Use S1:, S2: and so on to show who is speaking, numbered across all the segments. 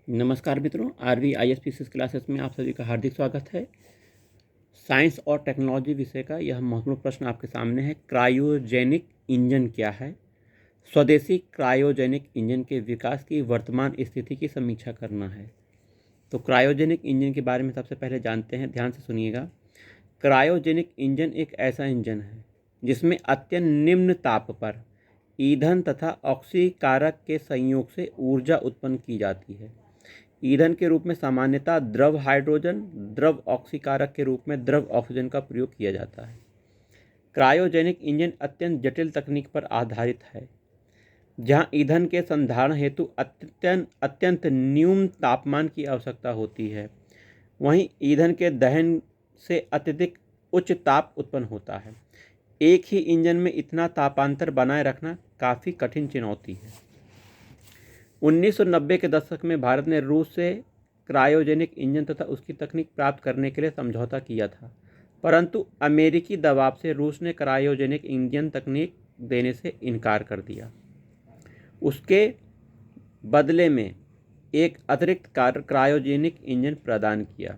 S1: नमस्कार मित्रों, RV आईएसपीसीएस classes में आप सभी का हार्दिक स्वागत है। साइंस और टेक्नोलॉजी विषय का यह महत्वपूर्ण प्रश्न आपके सामने है। क्रायोजेनिक इंजन क्या है? स्वदेशी क्रायोजेनिक इंजन के विकास की वर्तमान स्थिति की समीक्षा करना है। तो क्रायोजेनिक इंजन के बारे में सबसे पहले जानते हैं, ध्यान से सुनिएगा। क्रायोजेनिक इंजन एक ऐसा इंजन है जिसमें अत्यंत निम्न ताप पर ईंधन तथा ऑक्सीकारक के संयोग से ऊर्जा उत्पन्न की जाती है। ईंधन के रूप में सामान्यतः द्रव हाइड्रोजन, द्रव ऑक्सीकारक के रूप में द्रव ऑक्सीजन का प्रयोग किया जाता है। क्रायोजेनिक इंजन अत्यंत जटिल तकनीक पर आधारित है, जहां ईंधन के संधारण हेतु अत्यंत न्यून तापमान की आवश्यकता होती है। वहीं ईंधन के दहन से अत्यधिक उच्च ताप उत्पन्न होता है। एक ही इंजन में इतना तापांतर बनाए रखना काफ़ी कठिन चुनौती है। 1990 के दशक में भारत ने रूस से क्रायोजेनिक इंजन तथा उसकी तकनीक प्राप्त करने के लिए समझौता किया था, परंतु अमेरिकी दबाव से रूस ने क्रायोजेनिक इंजन तकनीक देने से इनकार कर दिया। उसके बदले में एक अतिरिक्त क्रायोजेनिक इंजन प्रदान किया।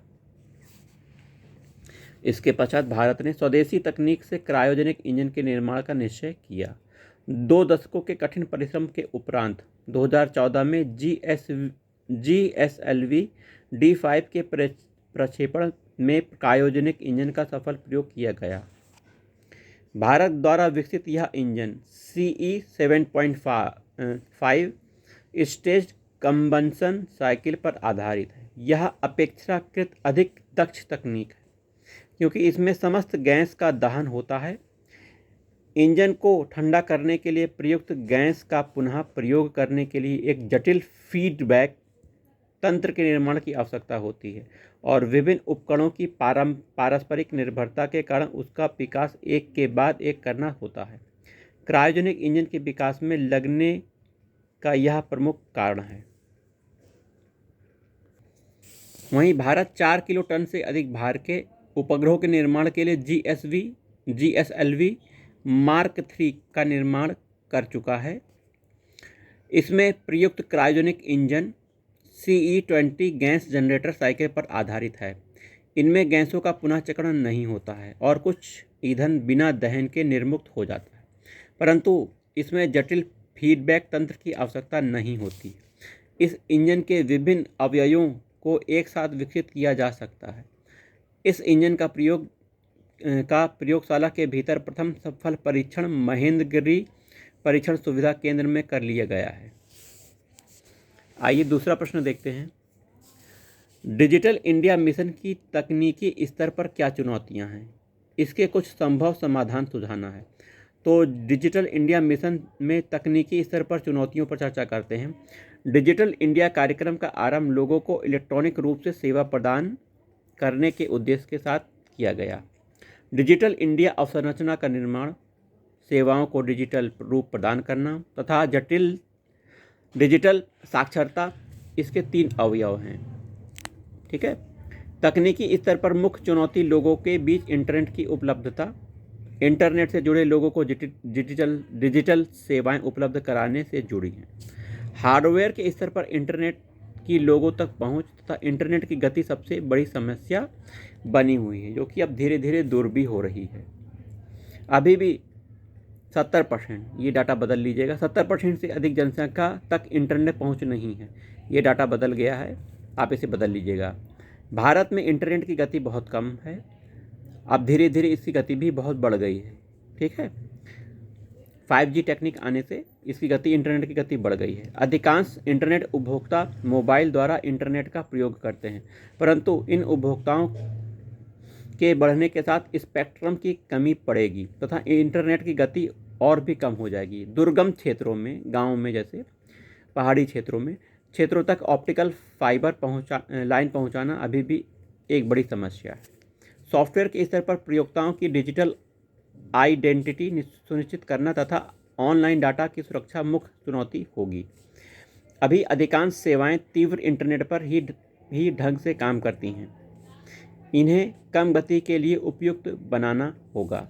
S1: इसके पश्चात भारत ने स्वदेशी तकनीक से क्रायोजेनिक इंजन के निर्माण का निश्चय किया। 2 दशकों के कठिन परिश्रम के उपरांत 2014 में GSLV D5 के प्रक्षेपण में क्रायोजेनिक इंजन का सफल प्रयोग किया गया। भारत द्वारा विकसित यह engine CE 7.5 stage combustion cycle पर आधारित है। यह अपेक्षाकृत अधिक दक्ष तकनीक है क्योंकि इसमें समस्त गैस का दहन होता है। इंजन को ठंडा करने के लिए प्रयुक्त गैस का पुनः प्रयोग करने के लिए एक जटिल फीडबैक तंत्र के निर्माण की आवश्यकता होती है और विभिन्न उपकरणों की पारस्परिक निर्भरता के कारण उसका विकास एक के बाद एक करना होता है। क्रायोजेनिक इंजन के विकास में लगने का यह प्रमुख कारण है। वहीं भारत 4 किलो टन से अधिक भार के उपग्रहों के निर्माण के लिए GSLV मार्क 3 का निर्माण कर चुका है। इसमें प्रयुक्त cryogenic engine CE20 gas generator cycle पर आधारित है। इनमें गैसों का पुनः चक्रण नहीं होता है और कुछ ईंधन बिना दहन के निर्मुक्त हो जाता है, परंतु इसमें जटिल फीडबैक तंत्र की आवश्यकता नहीं होती। इस इंजन के विभिन्न अवयवों को एक साथ विकसित किया जा सकता है। इस इंजन का प्रयोगशाला के भीतर प्रथम सफल परीक्षण महेंद्रगिरी परीक्षण सुविधा केंद्र में कर लिया गया है। आइए दूसरा प्रश्न देखते हैं। डिजिटल इंडिया मिशन की तकनीकी स्तर पर क्या चुनौतियां हैं? इसके कुछ संभव समाधान सुझाना है। तो डिजिटल इंडिया मिशन में तकनीकी स्तर पर चुनौतियों पर चर्चा करते हैं। डिजिटल इंडिया कार्यक्रम का आरंभ लोगों को इलेक्ट्रॉनिक रूप से सेवा प्रदान करने के उद्देश्य के साथ किया गया। डिजिटल इंडिया अवसंरचना का निर्माण, सेवाओं को डिजिटल रूप प्रदान करना तथा जटिल डिजिटल साक्षरता, इसके 3 अवयव हैं। ठीक है। तकनीकी स्तर पर मुख्य चुनौती लोगों के बीच इंटरनेट की उपलब्धता, इंटरनेट से जुड़े लोगों को डिजिटल सेवाएं उपलब्ध कराने से जुड़ी हैं। हार्डवेयर के स्तर पर इंटरनेट की लोगों तक पहुंच तथा इंटरनेट की गति सबसे बड़ी समस्या बनी हुई है, जो कि अब धीरे धीरे दूर भी हो रही है। अभी भी 70%, ये डाटा बदल लीजिएगा, 70% से अधिक जनसंख्या तक इंटरनेट पहुंच नहीं है। ये डाटा बदल गया है, आप इसे बदल लीजिएगा। भारत में इंटरनेट की गति बहुत कम है, अब धीरे धीरे इसकी गति भी बहुत बढ़ गई है। ठीक है। 5G टेक्निक आने से इसकी गति, इंटरनेट की गति बढ़ गई है। अधिकांश इंटरनेट उपभोक्ता मोबाइल द्वारा इंटरनेट का प्रयोग करते हैं, परंतु इन उपभोक्ताओं के बढ़ने के साथ स्पेक्ट्रम की कमी पड़ेगी तथा इंटरनेट की गति और भी कम हो जाएगी। दुर्गम क्षेत्रों में, गाँव में, जैसे पहाड़ी क्षेत्रों तक ऑप्टिकल फाइबर लाइन पहुँचाना अभी भी एक बड़ी समस्या है। सॉफ्टवेयर के स्तर पर प्रयोक्ताओं की डिजिटल आइडेंटिटी सुनिश्चित करना तथा ऑनलाइन डाटा की सुरक्षा मुख्य चुनौती होगी। अभी अधिकांश सेवाएं तीव्र इंटरनेट पर ही ढंग से काम करती हैं। इन्हें कम गति के लिए उपयुक्त बनाना होगा।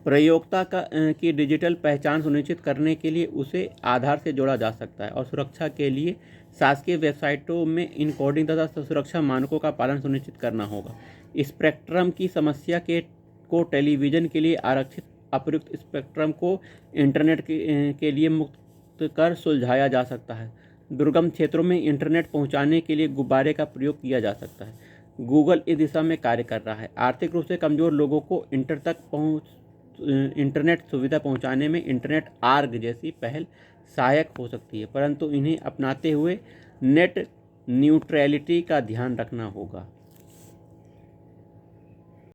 S1: प्रयोक्ता की डिजिटल पहचान सुनिश्चित करने के लिए उसे आधार से जोड़ा जा सकता है और सुरक्षा के लिए शासकीय वेबसाइटों में इनकोडिंग तथा सुरक्षा मानकों का पालन सुनिश्चित करना होगा। स्पेक्ट्रम की समस्या को टेलीविज़न के लिए आरक्षित अप्रयुक्त स्पेक्ट्रम को इंटरनेट के लिए मुक्त कर सुलझाया जा सकता है। दुर्गम क्षेत्रों में इंटरनेट पहुंचाने के लिए गुब्बारे का प्रयोग किया जा सकता है। गूगल इस दिशा में कार्य कर रहा है। आर्थिक रूप से कमज़ोर लोगों को इंटरनेट सुविधा पहुंचाने में इंटरनेट आर्ग जैसी पहल सहायक हो सकती है, परंतु इन्हें अपनाते हुए नेट न्यूट्रलिटी का ध्यान रखना होगा।